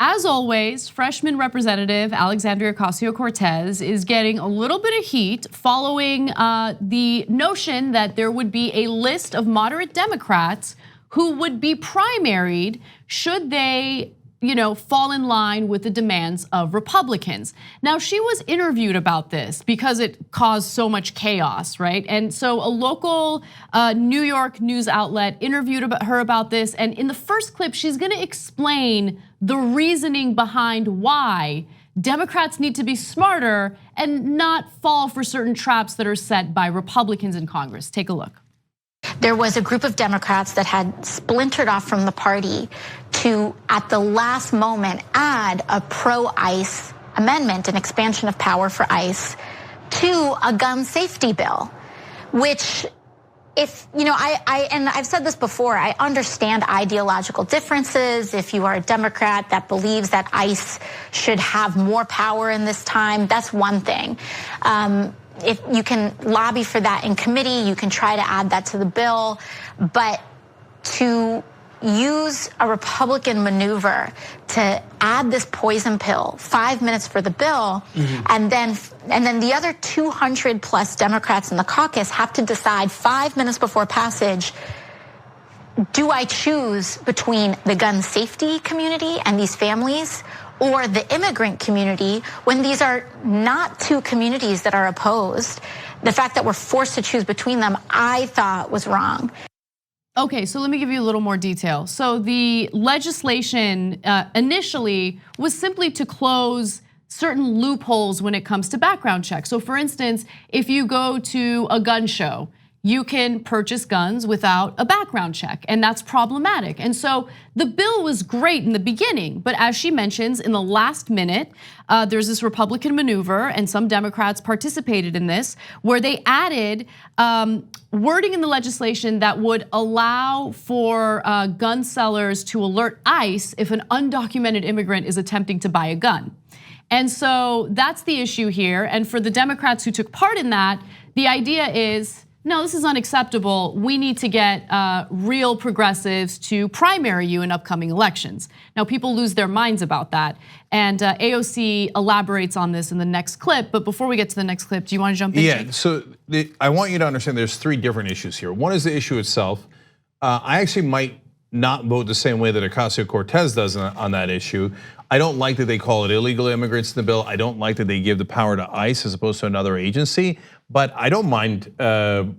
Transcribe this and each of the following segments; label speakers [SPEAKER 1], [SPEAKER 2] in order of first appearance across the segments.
[SPEAKER 1] As always, freshman Representative Alexandria Ocasio-Cortez is getting a little bit of heat following the notion that there would be a list of moderate Democrats who would be primaried should they fall in line with the demands of Republicans. Now, she was interviewed about this because it caused so much chaos, right? And so a local New York news outlet interviewed her about this. And in the first clip, she's gonna explain the reasoning behind why Democrats need to be smarter and not fall for certain traps that are set by Republicans in Congress. Take a look.
[SPEAKER 2] There was a group of Democrats that had splintered off from the party to, at the last moment, add a pro-ICE amendment, an expansion of power for ICE, to a gun safety bill, which, and I've said this before, I understand ideological differences. If you are a Democrat that believes that ICE should have more power in this time, that's one thing. If you can lobby for that in committee, you can try to add that to the bill, but to use a Republican maneuver to add this poison pill, 5 minutes for the bill, and then the other 200 plus Democrats in the caucus have to decide 5 minutes before passage, do I choose between the gun safety community and these families or the immigrant community, when these are not two communities that are opposed? The fact that we're forced to choose between them, I thought was wrong.
[SPEAKER 1] Okay, so let me give you a little more detail. So the legislation initially was simply to close certain loopholes when it comes to background checks. So for instance, if you go to a gun show, you can purchase guns without a background check, and that's problematic. And so the bill was great in the beginning, but as she mentions, in the last minute, there's this Republican maneuver, and some Democrats participated in this, where they added wording in the legislation that would allow for gun sellers to alert ICE if an undocumented immigrant is attempting to buy a gun. And so that's the issue here. And for the Democrats who took part in that, the idea is, no, this is unacceptable. We need to get real progressives to primary you in upcoming elections. Now, people lose their minds about that. And AOC elaborates on this in the next clip. But before we get to the next clip, do you want to jump in?
[SPEAKER 3] Yeah, so I want you to understand there's three different issues here. One is the issue itself. I actually might not vote the same way that Ocasio-Cortez does on that issue. I don't like that they call it illegal immigrants in the bill. I don't like that they give the power to ICE as opposed to another agency. But I don't mind the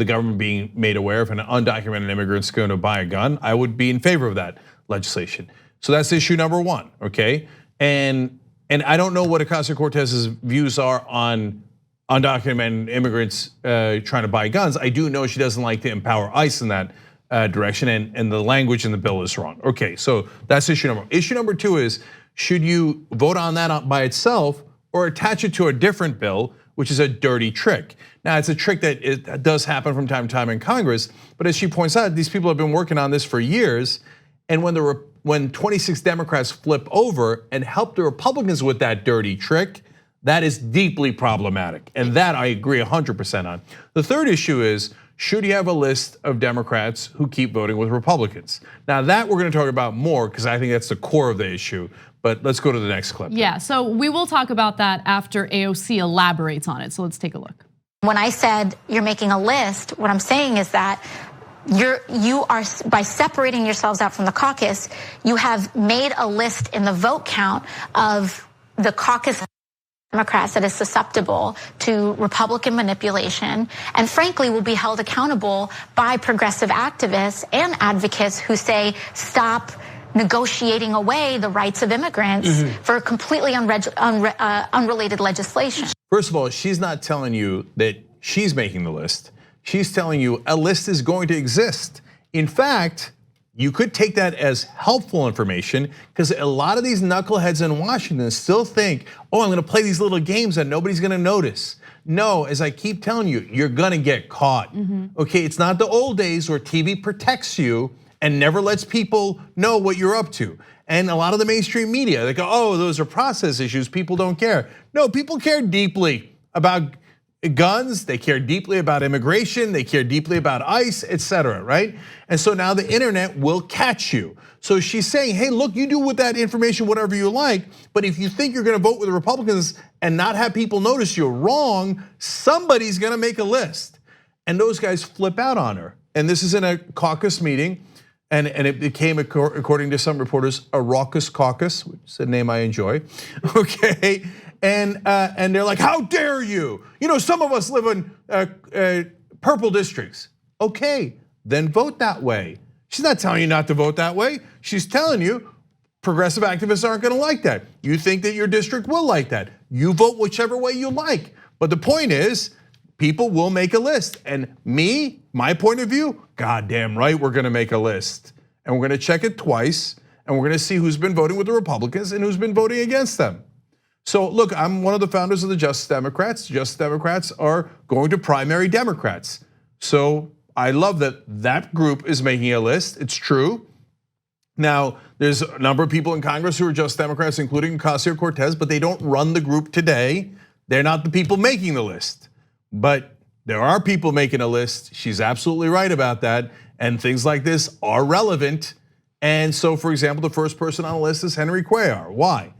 [SPEAKER 3] government being made aware if an undocumented immigrant's going to buy a gun. I would be in favor of that legislation. So that's issue number one, okay? And I don't know what Ocasio-Cortez's views are on undocumented immigrants trying to buy guns. I do know she doesn't like to empower ICE in that direction, and the language in the bill is wrong. Okay, so that's issue number one. Issue number two is, should you vote on that by itself or attach it to a different bill, which is a dirty trick? Now, it's a trick that does happen from time to time in Congress, but as she points out, these people have been working on this for years, and when 26 Democrats flip over and help the Republicans with that dirty trick, that is deeply problematic, and that I agree 100% on. The third issue is, should you have a list of Democrats who keep voting with Republicans? Now that we're gonna talk about more, because I think that's the core of the issue, but let's go to the next clip.
[SPEAKER 1] Yeah, so we will talk about that after AOC elaborates on it, so let's take a look.
[SPEAKER 2] When I said you're making a list, what I'm saying is that you are, by separating yourselves out from the caucus, you have made a list in the vote count of the caucus Democrats that is susceptible to Republican manipulation, and frankly will be held accountable by progressive activists and advocates who say stop negotiating away the rights of immigrants for completely unrelated legislation.
[SPEAKER 3] First of all, she's not telling you that she's making the list. She's telling you a list is going to exist. In fact, you could take that as helpful information, because a lot of these knuckleheads in Washington still think, oh, I'm gonna play these little games that nobody's gonna notice. No, as I keep telling you, you're gonna get caught. Okay, it's not the old days where TV protects you and never lets people know what you're up to. And a lot of the mainstream media, they go, oh, those are process issues, people don't care. No, people care deeply about guns, they care deeply about immigration, they care deeply about ICE, etc., right? And so now the internet will catch you. So she's saying, hey, look, you do with that information whatever you like, but if you think you're gonna vote with the Republicans and not have people notice you're wrong, somebody's gonna make a list. And those guys flip out on her. And this is in a caucus meeting, and it became, according to some reporters, a raucous caucus, which is a name I enjoy, okay? And they're like, how dare you? You know, some of us live in purple districts. Okay, then vote that way. She's not telling you not to vote that way. She's telling you progressive activists aren't gonna like that. You think that your district will like that. You vote whichever way you like. But the point is, people will make a list. And me, my point of view, goddamn right we're gonna make a list. And we're gonna check it twice, and we're gonna see who's been voting with the Republicans and who's been voting against them. So look, I'm one of the founders of the Justice Democrats. Justice Democrats are going to primary Democrats. So I love that that group is making a list, it's true. Now, there's a number of people in Congress who are Justice Democrats, including Ocasio-Cortez, but they don't run the group today. They're not the people making the list. But there are people making a list, she's absolutely right about that, and things like this are relevant. And so, for example, the first person on the list is Henry Cuellar. Why?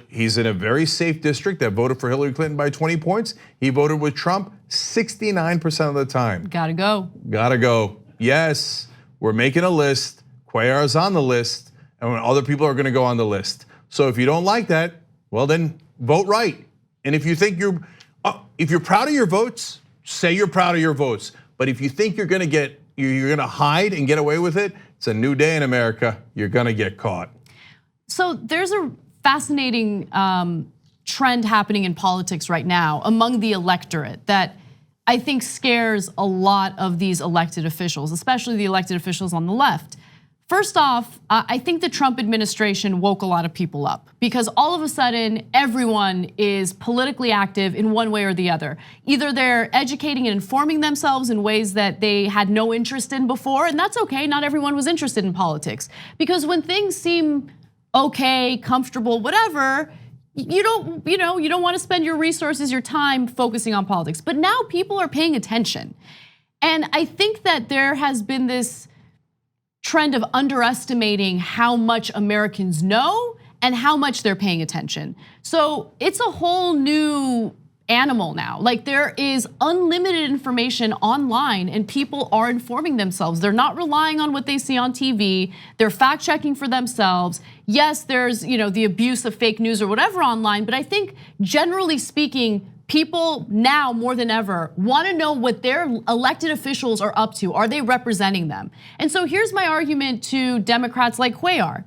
[SPEAKER 3] He's in a very safe district that voted for Hillary Clinton by 20 points. He voted with Trump 69% of the time.
[SPEAKER 1] Gotta go.
[SPEAKER 3] Gotta go. Yes, we're making a list. Cuellar is on the list, and other people are gonna go on the list. So if you don't like that, well then vote right. And if you think you're proud of your votes, say you're proud of your votes. But if you think you're gonna hide and get away with it, it's a new day in America. You're gonna get caught.
[SPEAKER 1] So there's a fascinating trend happening in politics right now among the electorate that I think scares a lot of these elected officials, especially the elected officials on the left. First off, I think the Trump administration woke a lot of people up because all of a sudden everyone is politically active in one way or the other. Either they're educating and informing themselves in ways that they had no interest in before, and that's okay, not everyone was interested in politics. Because when things seem okay, comfortable, whatever, you don't want to spend your resources, your time focusing on politics. But now people are paying attention. And I think that there has been this trend of underestimating how much Americans know and how much they're paying attention. So it's a whole new animal now. Like there is unlimited information online and people are informing themselves. They're not relying on what they see on TV. They're fact checking for themselves. Yes, there's the abuse of fake news or whatever online, but I think generally speaking, people now more than ever want to know what their elected officials are up to. Are they representing them? And so here's my argument to Democrats like Cuellar.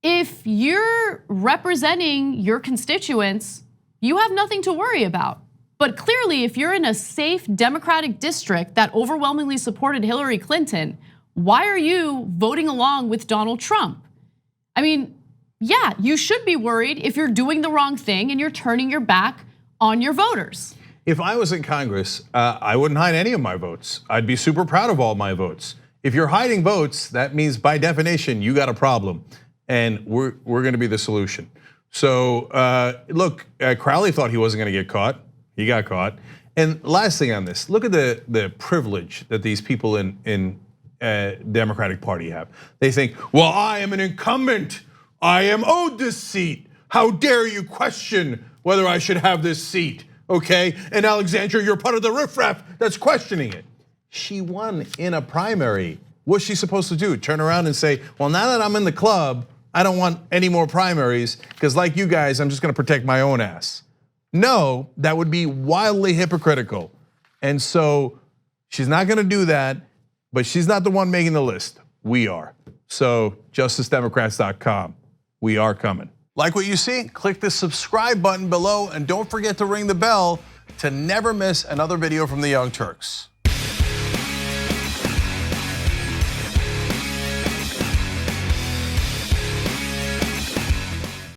[SPEAKER 1] If you're representing your constituents, you have nothing to worry about. But clearly, if you're in a safe Democratic district that overwhelmingly supported Hillary Clinton, why are you voting along with Donald Trump? I mean, yeah, you should be worried if you're doing the wrong thing and you're turning your back on your voters.
[SPEAKER 3] If I was in Congress, I wouldn't hide any of my votes. I'd be super proud of all my votes. If you're hiding votes, that means by definition, you got a problem. And we're gonna be the solution. So look, Crowley thought he wasn't gonna get caught. He got caught. And last thing on this, look at the privilege that these people in Democratic Party have. They think, well, I am an incumbent. I am owed this seat. How dare you question whether I should have this seat, okay? And Alexandria, you're part of the riffraff that's questioning it. She won in a primary. What's she supposed to do? Turn around and say, well, now that I'm in the club, I don't want any more primaries because like you guys, I'm just gonna protect my own ass. No, that would be wildly hypocritical. And so she's not gonna do that, but she's not the one making the list. We are. So justicedemocrats.com, we are coming. Like what you see? Click the subscribe button below and don't forget to ring the bell to never miss another video from the Young Turks.